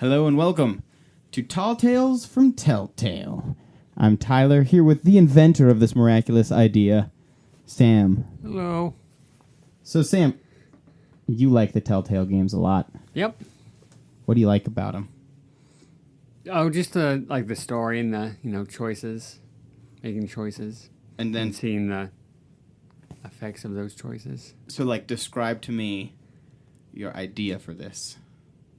Hello and welcome to Tall Tales from Telltale. I'm Tyler, here with the inventor of this miraculous idea, Sam. Hello. So, Sam, you like the Telltale games a lot. Yep. What do you like about them? Oh, just the story and the choices, making choices, And then, and seeing the effects of those choices. so describe to me your idea for this,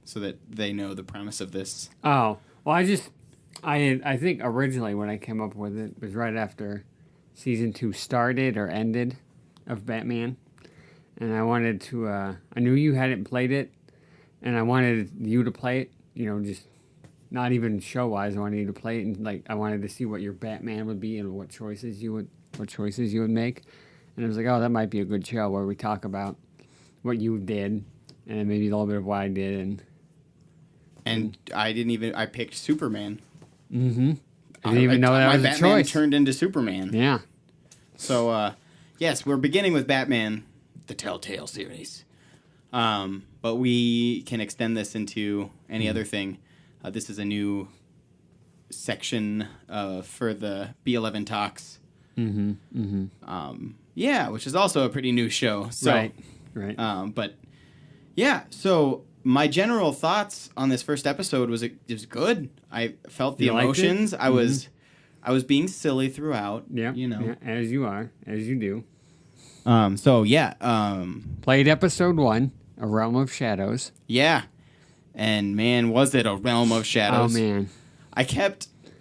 so that they know the premise of this. Oh, well, I think originally when I came up with it was right after season 2 started or ended of Batman, and I wanted to. I knew you hadn't played it, and I wanted you to play it. Just not even show wise. I wanted you to play it, and I wanted to see what your Batman would be and what choices you would make. And I was like, oh, that might be a good show where we talk about what you did and maybe a little bit of what I did And I picked Superman. Mm-hmm. I didn't even know that was a Batman choice. Turned into Superman. Yeah. So, yes, we're beginning with Batman, the Telltale series. But we can extend this into any other thing. This is a new section for the B11 Talks. Mm-hmm. Mm-hmm. Yeah, which is also a pretty new show. So, Right. But, yeah, so my general thoughts on this first episode was it was good. I felt the emotions. I was being silly throughout. Yeah. Yeah, as you are, as you do. So yeah. Played episode 1, A Realm of Shadows. Yeah. And man, was it a realm of shadows. Oh man.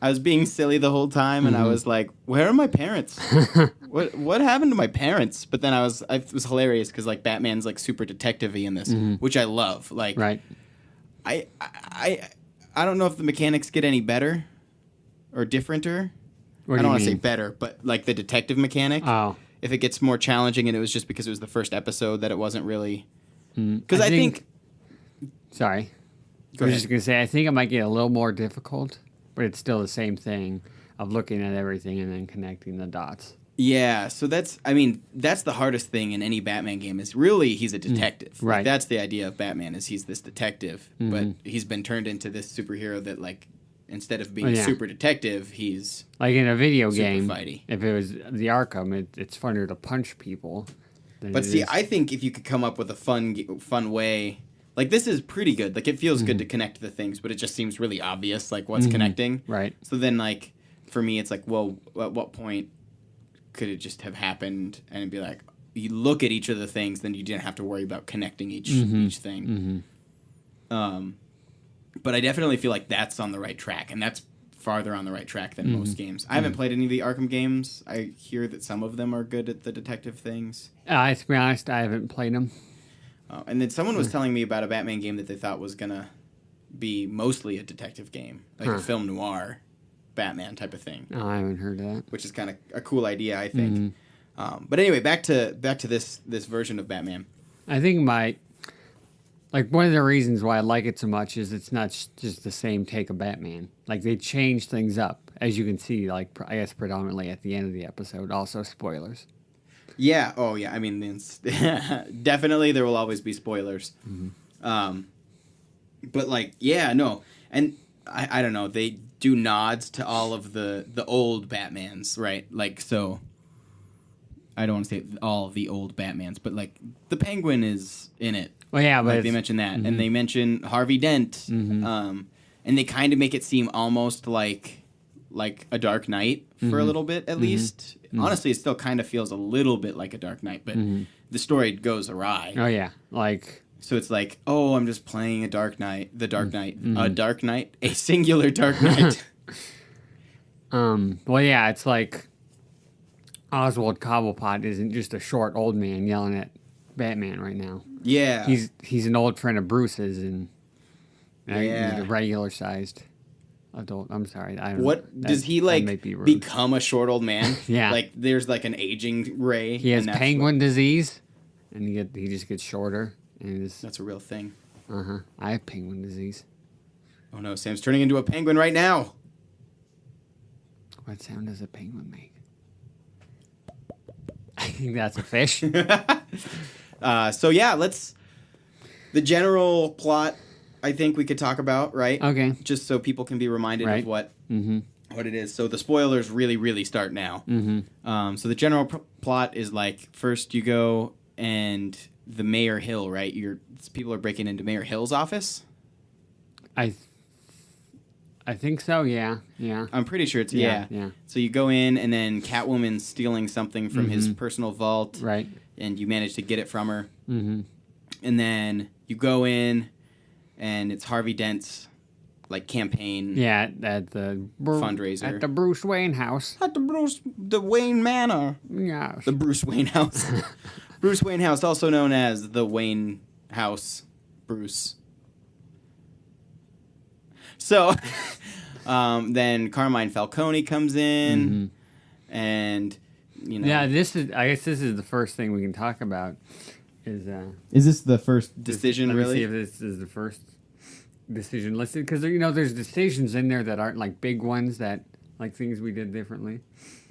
I was being silly the whole time, and I was like, where are my parents? What happened to my parents? But then it was hilarious because Batman's super detective-y in this, which I love. Right. I don't know if the mechanics get any better or differenter. What do I don't you want to say mean? better, but the detective mechanic. Oh. If it gets more challenging, and it was just because it was the first episode that it wasn't really. Mm. Because I think. Sorry. Go I was ahead. just going to say, I think it might get a little more difficult, but it's still the same thing of looking at everything and then connecting the dots. Yeah, so that's the hardest thing in any Batman game is really he's a detective. Right. That's the idea of Batman is he's this detective, but he's been turned into this superhero that instead of being a super detective, he's like in a video super game. fighty. If it was the Arkham, it's funner to punch people. But see, I think if you could come up with a fun way, this is pretty good. It feels good to connect the things, but it just seems really obvious what's connecting. Right. So then for me it's well, at what point could it just have happened and it'd be you look at each of the things, then you didn't have to worry about connecting each thing. But I definitely feel that's on the right track, and that's farther on the right track than most games. I haven't played any of the Arkham games. I hear that some of them are good at the detective things. To be honest, I haven't played them. And then someone was telling me about a Batman game that they thought was going to be mostly a detective game, a film noir Batman type of thing. Oh, I haven't heard of that. Which is kind of a cool idea, I think. But anyway, back to this version of Batman. I think one of the reasons why I like it so much is it's not just the same take of Batman. They change things up, as you can see, I guess predominantly at the end of the episode. Also, spoilers. Yeah. Oh, yeah. I mean, definitely there will always be spoilers. But yeah, no. And I don't know. They do nods to all of the old Batmans, right? So I don't want to say all of the old Batmans, but the Penguin is in it. Well, yeah, but they mention that, and they mention Harvey Dent, and they kind of make it seem almost like a Dark Knight for a little bit, at least. Honestly, it still kind of feels a little bit like a Dark Knight, but the story goes awry. Oh yeah, So it's oh, I'm just playing a Dark Knight, the Dark Knight, a Dark Knight, a singular Dark Knight. Well, yeah, it's Oswald Cobblepot isn't just a short old man yelling at Batman right now. Yeah, he's an old friend of Bruce's, and he's a regular sized adult. I'm sorry. I don't. What does he become a short old man? Yeah, there's an aging ray. He has penguin disease, and he just gets shorter. And that's a real thing. I have penguin disease. Oh no, Sam's turning into a penguin right now. What sound does a penguin make? I think that's a fish. So yeah, the general plot I think we could talk about, right? Okay. Just so people can be reminded Right. of what Mm-hmm. what it is. So the spoilers really start now. Mm-hmm. So the general plot is like first you go and the Mayor Hill, right? People are breaking into Mayor Hill's office. I think so. Yeah. Yeah. I'm pretty sure it's Yeah. yeah. Yeah. So you go in and then Catwoman's stealing something from his personal vault, Right. and you manage to get it from her. Mm-hmm. And then you go in, and it's Harvey Dent's like campaign. Yeah. At the Fundraiser. at the Bruce Wayne house. At the Wayne Manor. Yeah. The Bruce Wayne house. Bruce Wayne house, also known as the Wayne House Bruce. So, then Carmine Falcone comes in, and you know. Yeah. I guess this is the first thing we can talk about. Is this the first decision? Let Really? me see if this is the first decision listed, because there's decisions in there that aren't like big ones that like things we did differently.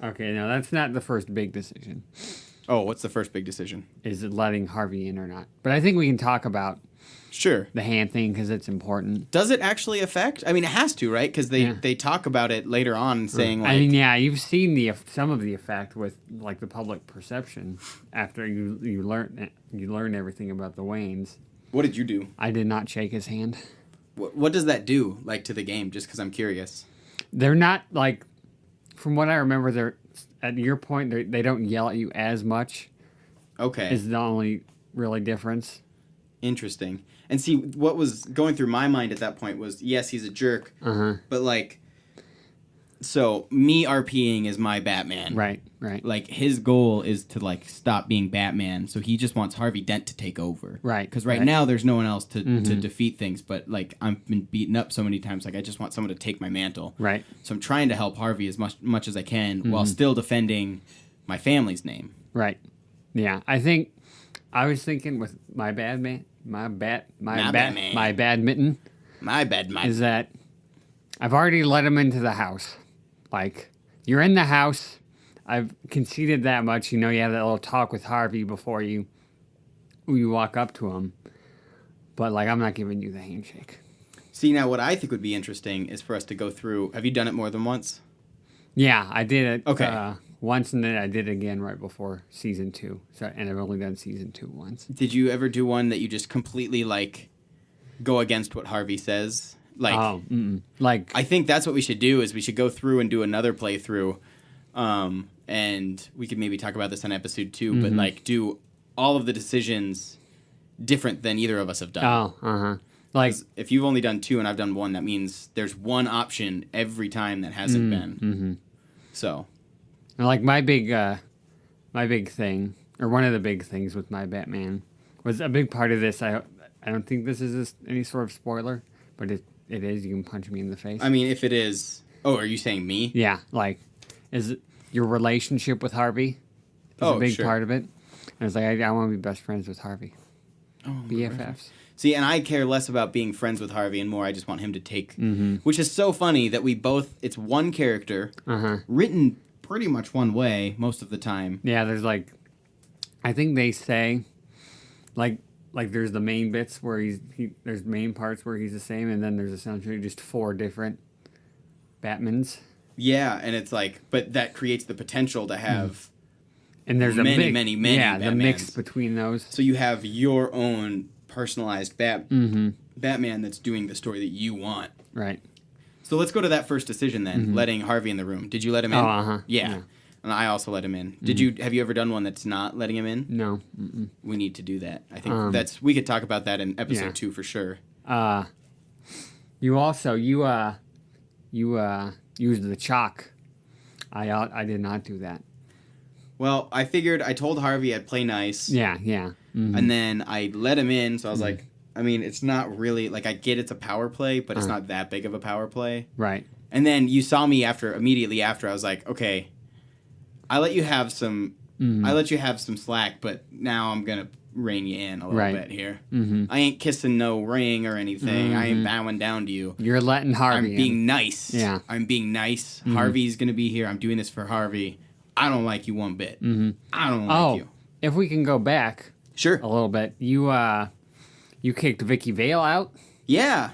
Okay, no, that's not the first big decision. Oh, what's the first big decision? Is it letting Harvey in or not? But I think we can talk about Sure. the hand thing because it's important. Does it actually affect? I mean, it has to, right? Because they talk about it later on, saying like, I mean, yeah, you've seen some of the effect with like the public perception after you learn everything about the Waynes. what did you do? I did not shake his hand. What does that do, like, to the game? Just because I'm curious. They're not like, from what I remember, they're at your point. They don't yell at you as much. Okay. Is the only really difference. Interesting. And see, what was going through my mind at that point was, yes, he's a jerk, but like, so me RPing is my Batman. Right. Like, his goal is to like stop being Batman, so he just wants Harvey Dent to take over. Right. Because right now there's no one else to defeat things, but like I've been beaten up so many times, like I just want someone to take my mantle. Right. So I'm trying to help Harvey as much as I can while still defending my family's name. Right. Yeah. I was thinking with my badminton My bad, is that I've already let him into the house. Like, you're in the house. I've conceded that much. You have that little talk with Harvey before you walk up to him. But, like, I'm not giving you the handshake. See, now what I think would be interesting is for us to go through. Have you done it more than once? Yeah, I did it Okay. once, and then I did it again right before season 2. And I've only done season 2 once. Did you ever do one that you just completely, like, go against what Harvey says? Like, like, I think that's what we should do, is we should go through and do another playthrough. And we could maybe talk about this on episode 2, but, like, do all of the decisions different than either of us have done. Like, if you've only done 2 and I've done 1, that means there's one option every time that hasn't been. So, like my big thing, or one of the big things with my Batman, was a big part of this. I don't think this is any sort of spoiler, but it is. You can punch me in the face. I mean, if it is... Oh, are you saying me? Yeah, like, is it your relationship with Harvey is a big part of it. And it's like, I want to be best friends with Harvey. Oh, BFFs. See, and I care less about being friends with Harvey and more I just want him to take... Which is so funny that we both... It's one character, written pretty much one way most of the time. Yeah, there's like... I think they say... Like there's the main bits where there's main parts where he's the same, and then there's essentially just 4 different Batmans. Yeah, and it's like... But that creates the potential to have... And there's many yeah, Batmans. The mix between those. So you have your own personalized Batman that's doing the story that you want. Right. So let's go to that first decision then, letting Harvey in the room. Did you let him in? Oh, Yeah. And I also let him in. Have you ever done one that's not letting him in? No. We need to do that. I think we could talk about that in episode 2 for sure. You also used the chalk. I did not do that. Well, I told Harvey I'd play nice. Yeah. And then I let him in, so I was like, I mean, it's not really, like, I get it's a power play, but it's not that big of a power play. Right. And then you saw me immediately after, I was like, okay, I let you have some slack, but now I'm going to rein you in a little bit here. I ain't kissing no ring or anything. I ain't bowing down to you. You're letting Harvey I'm being nice. Yeah. I'm being nice. Harvey's going to be here. I'm doing this for Harvey. I don't like you one bit. I don't like you. If we can go back Sure. a little bit, you kicked Vicky Vale out. Yeah.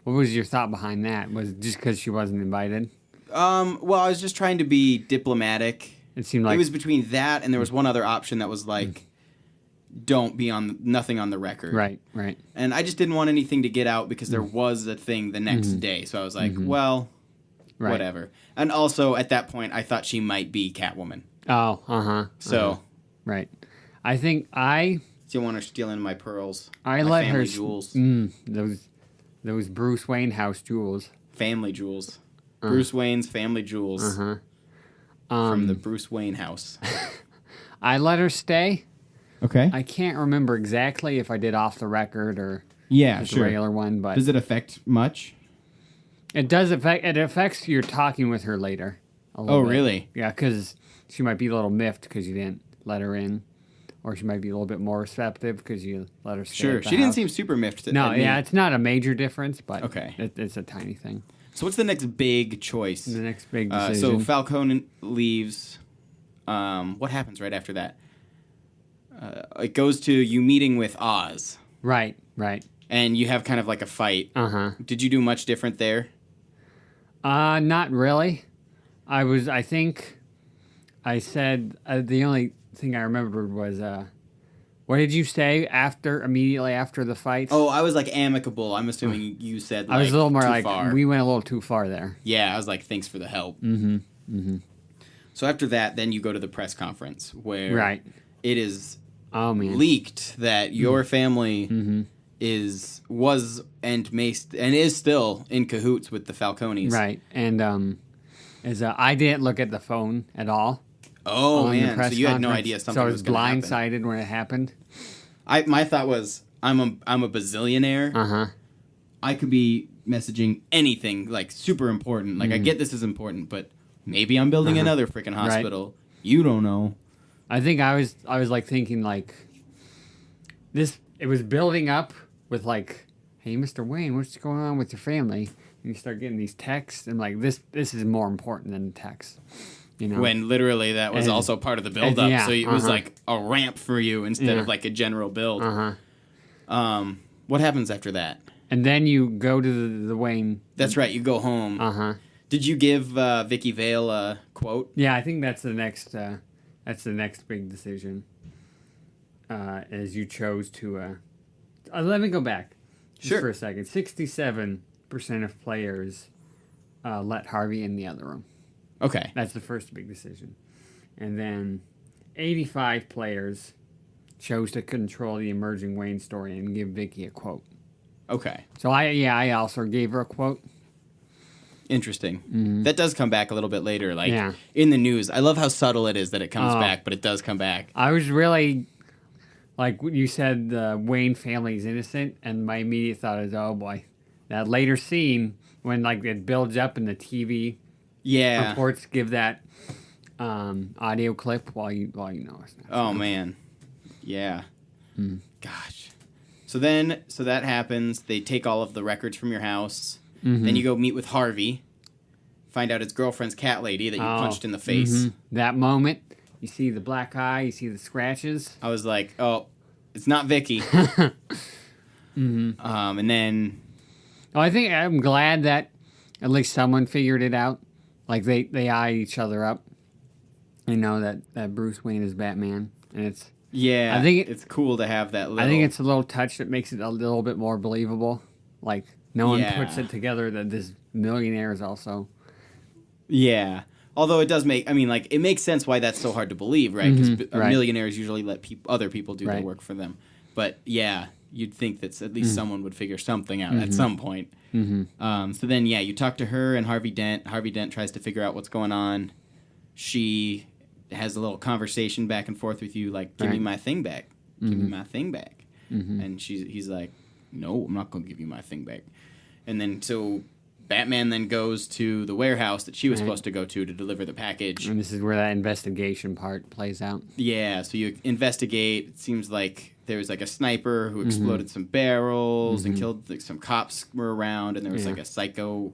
What was your thought behind that? Was it just because she wasn't invited? Well, I was just trying to be diplomatic. It seemed like It was between that and there was one other option that was like, don't be on nothing on the record. right. And I just didn't want anything to get out because there was a thing the next day. So I was like, well, Right. whatever. And also at that point, I thought she might be Catwoman. Oh, So right. I think I you want her stealing my pearls. I my let her family jewels. those Bruce Wayne house jewels. Family jewels. Bruce Wayne's family jewels. From the Bruce Wayne house. I let her stay. Okay. I can't remember exactly if I did off the record or Yeah, just sure. a regular one, but Does it affect much? it does affect. It affects your talking with her later. A little Oh, bit. really? Yeah, because she might be a little miffed because you didn't let her in, or she might be a little bit more receptive because you let her stay. Sure. at the She didn't house. seem super miffed. No, at me. yeah, it's not a major difference, but Okay. it's a tiny thing. So what's the next big choice? The next big So decision. Falcone leaves. What happens right after that? It goes to you meeting with Oz, Right. and you have kind of like a fight. Uh-huh. Did you do much different there? Not really. I think I said, the only thing I remembered was, what did you say immediately after the fight? Oh, I was like amicable. I'm assuming you said like I was a little more too like, far. we went a little too far there. Yeah, I was like, thanks for the help. So after that, then you go to the press conference where Right. it is Oh, man. leaked that your family was and is still in cahoots with the Falcones. Right. And I didn't look at the phone at all. Oh on the man, so press you had no conference, idea something so I was was going to happen. blindsided when it happened. My thought was, I'm a bazillionaire. Uh-huh. I could be messaging anything like super important. Like I get this is important, but maybe I'm building another freaking hospital. You don't know. I think I was like thinking like this. It was building up with like, hey, Mr. Wayne, what's going on with your family? And you start getting these texts, and like this is more important than the text. You know, When literally that was And- also part of the build up. yeah, So it was uh-huh. like a ramp for you instead Yeah. of like a general build. Uh-huh. What happens after that? And then you go to the Wayne. That's right. You go home. Uh-huh. Did you give Vicky Vale a quote? Yeah, I think that's the next big decision. As you chose to. Let me go back. Just Sure. for a second. 67% of players let Harvey in the other room. Okay. That's the first big decision. And then 85 players chose to control the emerging Wayne story and give Vicky a quote. Okay. So I also gave her a quote. Interesting. That does come back a little bit later, like Yeah. in the news. I love how subtle it is that it comes Oh. back, but it does come back. I was really, like you said, the Wayne family's innocent, and my immediate thought is, oh boy, that later scene when like it builds up and the TV Yeah. reports give that audio clip while you know it's not. Oh man. Yeah. Gosh. So that happens. They take all of the records from your house. Then you go meet with Harvey. Find out his girlfriend's cat lady that you punched in the face. That moment, you see the black eye, you see the scratches. I was like, oh, it's not Vicky. And then Oh, I think I'm glad that at least someone figured it out. Like they eye each other up. You know that Bruce Wayne is Batman, and it's. yeah, I think it's cool to have that little. I think it's a little touch that makes it a little bit more believable. Like no one Yeah. puts it together that this millionaire is also. Yeah. Although it does make, I mean, like, it makes sense why that's so hard to believe, right? Because Right. millionaires usually let other people do the Right. work for them. But yeah, you'd think that at least someone would figure something out at some point. So then, yeah, you talk to her and Harvey Dent. Harvey Dent tries to figure out what's going on. She has a little conversation back and forth with you, like, give me Right. my thing back. Give me my thing back. And he's like, no, I'm not going to give you my thing back. And then, so Batman then goes to the warehouse that she was Right. supposed to go to deliver the package. And this is where that investigation part plays out. Yeah, so you investigate. It seems like there was like a sniper who exploded some barrels and killed like some cops were around, and there was Yeah. like a psycho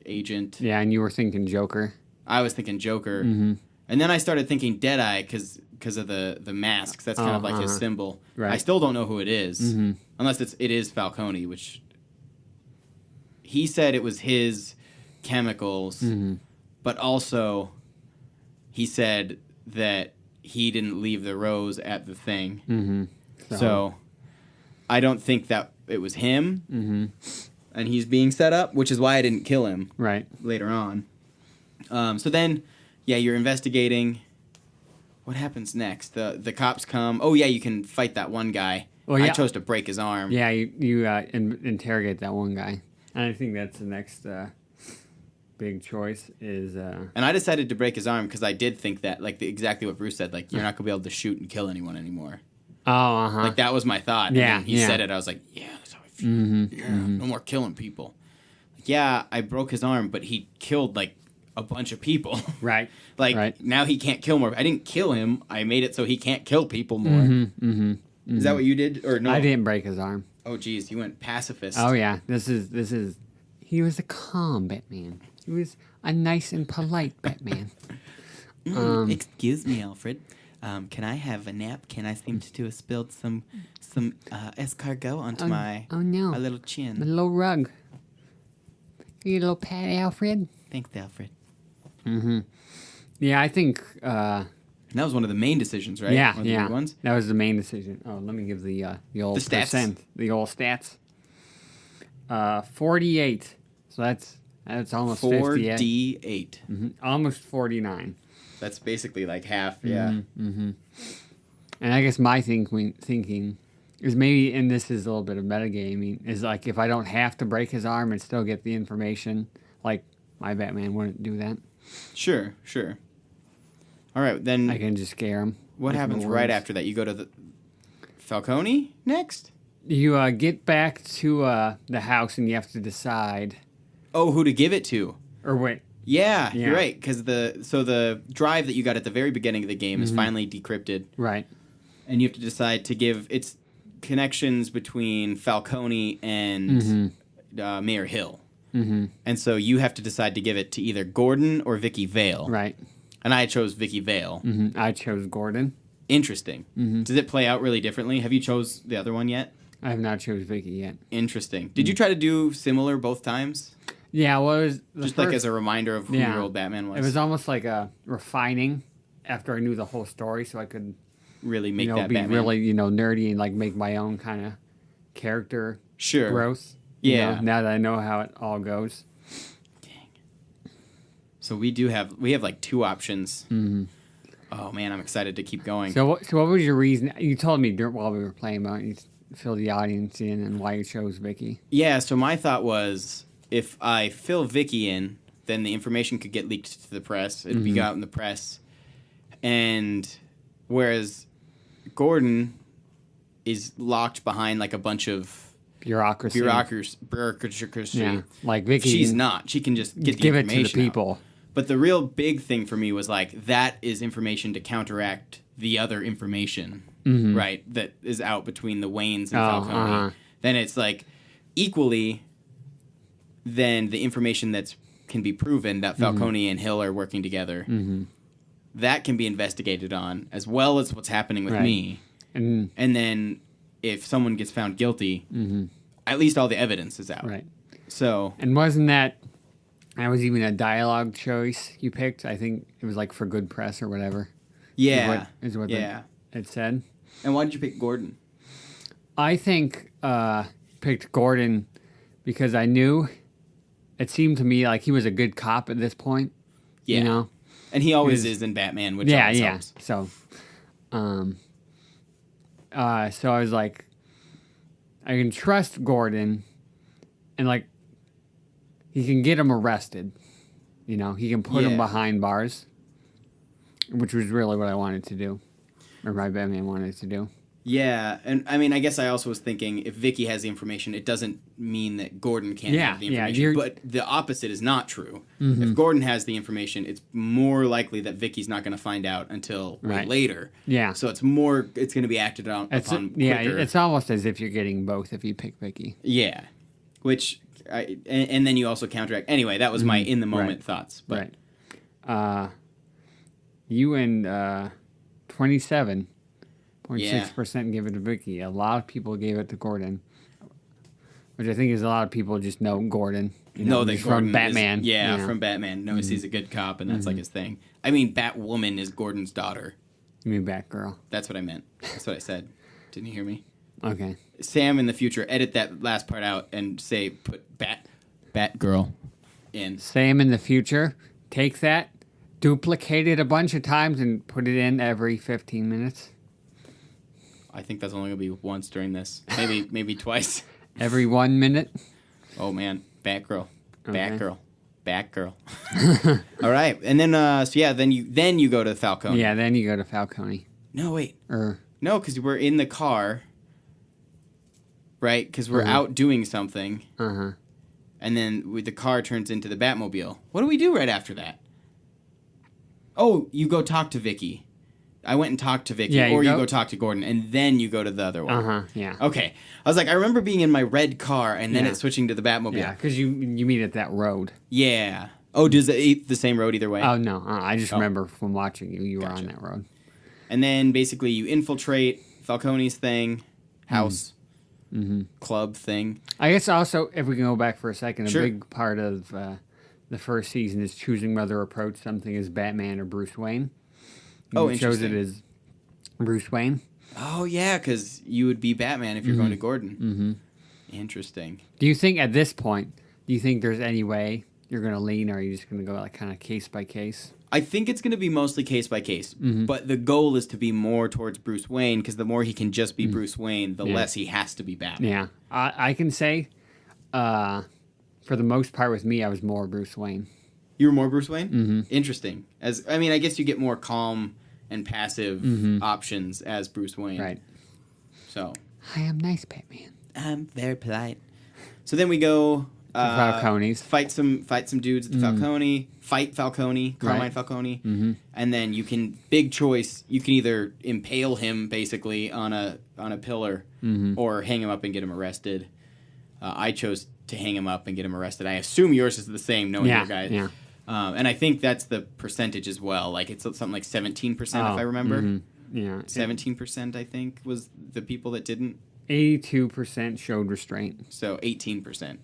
agent. Yeah, and you were thinking Joker. I was thinking Joker, and then I started thinking Deadeye because of the masks. That's kind of like his symbol. Right. I still don't know who it is. unless it is Falcone, which he said it was his chemicals, but also he said that he didn't leave the rose at the thing. So I don't think that it was him, and he's being set up, which is why I didn't kill him later on. So then, you're investigating. What happens next? The cops come. Oh, yeah, you can fight that one guy. Well, I chose to break his arm. Yeah, you interrogate that one guy. And I think that's the next big choice is... And I decided to break his arm because I did think that, like, exactly what Bruce said, like, you're not going to be able to shoot and kill anyone anymore. Oh, Like, that was my thought. Yeah, And he said it, I was like, yeah, that's how I feel. No more killing people. Like, yeah, I broke his arm, but he killed, like, a bunch of people. Right. Now he can't kill more. I didn't kill him. I made it so he can't kill people more. Is that what you did? Or no? I didn't break his arm. Oh, geez, you went pacifist. Oh, yeah. This is... He was a calm Batman. He was a nice and polite Batman. Excuse me, Alfred. Can I have a napkin? I seem to have spilled some escargot onto my little chin. The little rug. You little pat, Alfred. Thanks, Alfred. Yeah, I think... that was one of the main decisions, right? Yeah, one of the big ones. That was the main decision. Oh, let me give the old The stats. percent. The old stats. 48. So that's almost 58. 48. Almost 49. That's basically like half, yeah. And I guess my thinking is maybe, and this is a little bit of metagaming, is like if I don't have to break his arm and still get the information, like my Batman wouldn't do that. Sure. All right, then I can just scare him. what happens right after that? You go to the Falcone next? You get back to the house and you have to decide. Oh, who to give it to? Or wait. Yeah, you're right, because the drive that you got at the very beginning of the game is finally decrypted. Right. And you have to decide to give its connections between Falcone and Mayor Hill. And so you have to decide to give it to either Gordon or Vicky Vale. Right. And I chose Vicky Vale. I chose Gordon. Interesting. Does it play out really differently? Have you chose the other one yet? I have not chose Vicky yet. Interesting. Did you try to do similar both times? Yeah, well, it was... Just like as a reminder of who your old Batman was? It was almost like a refining after I knew the whole story so I could... Really make that be Batman. really, nerdy and like make my own kind of character growth. Yeah. Now that I know how it all goes. Dang. So we have like two options. Oh man, I'm excited to keep going. So what was your reason? You told me while we were playing about it, you fill the audience in and why you chose Vicky. Yeah, so my thought was if I fill Vicky in, then the information could get leaked to the press. It'd be out in the press. And whereas Gordon is locked behind like a bunch of bureaucracy. Yeah. Like Vicky. She's not. She can just get the give information it to the people. out. But the real big thing for me was like that is information to counteract the other information, right? That is out between the Waynes and Falcone. Then it's like equally then the information that's can be proven that Falcone and Hill are working together. That can be investigated on, as well as what's happening with me. And then if someone gets found guilty, at least all the evidence is out. Right. So. And wasn't that was even a dialogue choice you picked? I think it was like for good press or whatever. Yeah. Is what it said. And why did you pick Gordon? I think picked Gordon because I knew it seemed to me like he was a good cop at this point. Yeah. You know? And he always is in Batman, which always helps. So, so I was like, I can trust Gordon, and like, he can get him arrested. You know, he can put him behind bars, which was really what I wanted to do, or my Batman wanted to do. Yeah, and I mean, I guess I also was thinking if Vicky has the information, it doesn't mean that Gordon can't have the information. But the opposite is not true. If Gordon has the information, it's more likely that Vicky's not going to find out until later. Yeah. So it's going to be acted on upon quicker. Yeah, it's almost as if you're getting both if you pick Vicky. Yeah, and then you also counteract. Anyway, that was my in the moment thoughts. But. Right. You and 27. 0.6% gave it to Vicky. A lot of people gave it to Gordon. which I think is a lot of people just know Gordon. Know that he's Gordon from Batman. is, from Batman. Knows he's a good cop, and that's like his thing. I mean, Batwoman is Gordon's daughter. You mean Batgirl? That's what I meant. That's what I said. Didn't you hear me? Okay. Sam, in the future, edit that last part out and put Batgirl in. Sam in the future, take that, duplicate it a bunch of times, and put it in every 15 minutes. I think that's only going to be once during this. Maybe twice. Every 1 minute. Oh, man. Batgirl. Okay. Batgirl. All right. And then, then you go to Falcone. Yeah, then you go to Falcone. No, wait. Or No, because we're in the car, right? Because we're out doing something. Uh-huh. And then the car turns into the Batmobile. What do we do right after that? Oh, you go talk to Vicky. I went and talked to Vicky, or you go talk to Gordon, and then you go to the other one. Uh-huh, yeah. Okay. I was like, I remember being in my red car, and then it's switching to the Batmobile. Yeah, because you meet at that road. Yeah. Oh, does it eat the same road either way? Oh, no. I just remember from watching you were on that road. And then basically you infiltrate Falcone's thing, house, club thing. I guess also, if we can go back for a second, Sure. a big part of the first season is choosing whether to approach something as Batman or Bruce Wayne. Oh, You chose interesting. it as Bruce Wayne. Oh, yeah, because you would be Batman if you're going to Gordon. Mm-hmm. Interesting. Do you think at this point, there's any way you're going to lean, or are you just going to go like kind of case by case? I think it's going to be mostly case by case, but the goal is to be more towards Bruce Wayne, because the more he can just be Bruce Wayne, the less he has to be Batman. Yeah. I can say, for the most part with me, I was more Bruce Wayne. You were more Bruce Wayne? Mm-hmm. Interesting. I guess you get more calm and passive options as Bruce Wayne. Right. So. I am nice, Batman. I'm very polite. So then we go Falcone's. fight some dudes at the Falcone, fight Falcone, Carmine Right. Falcone, and then you can big choice. You can either impale him basically on a pillar, or hang him up and get him arrested. I chose to hang him up and get him arrested. I assume yours is the same, knowing your guys. Yeah. And I think that's the percentage as well. Like it's something like 17%, if I remember. Yeah. 17%, I think, was the people that didn't. 82% showed restraint. So 18%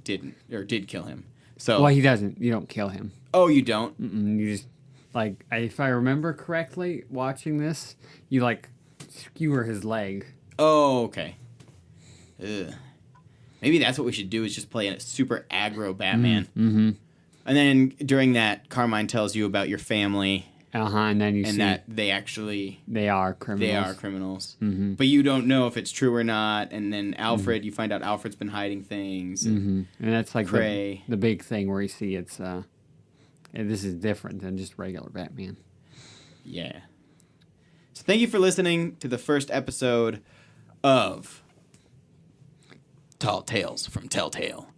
did kill him. So Well, he doesn't. You don't kill him. oh, you don't? You just, like, if I remember correctly, watching this, you, like, skewer his leg. Oh, okay. Ugh. Maybe that's what we should do, is just play a super aggro Batman. Mm-hmm. And then during that, Carmine tells you about your family And then you and see that they actually they are criminals. they are criminals. But you don't know if it's true or not. And then Alfred, you find out Alfred's been hiding things. And that's like Cray. the big thing where you see it's this is different than just regular Batman. Yeah. So thank you for listening to the first episode of Tall Tales from Telltale.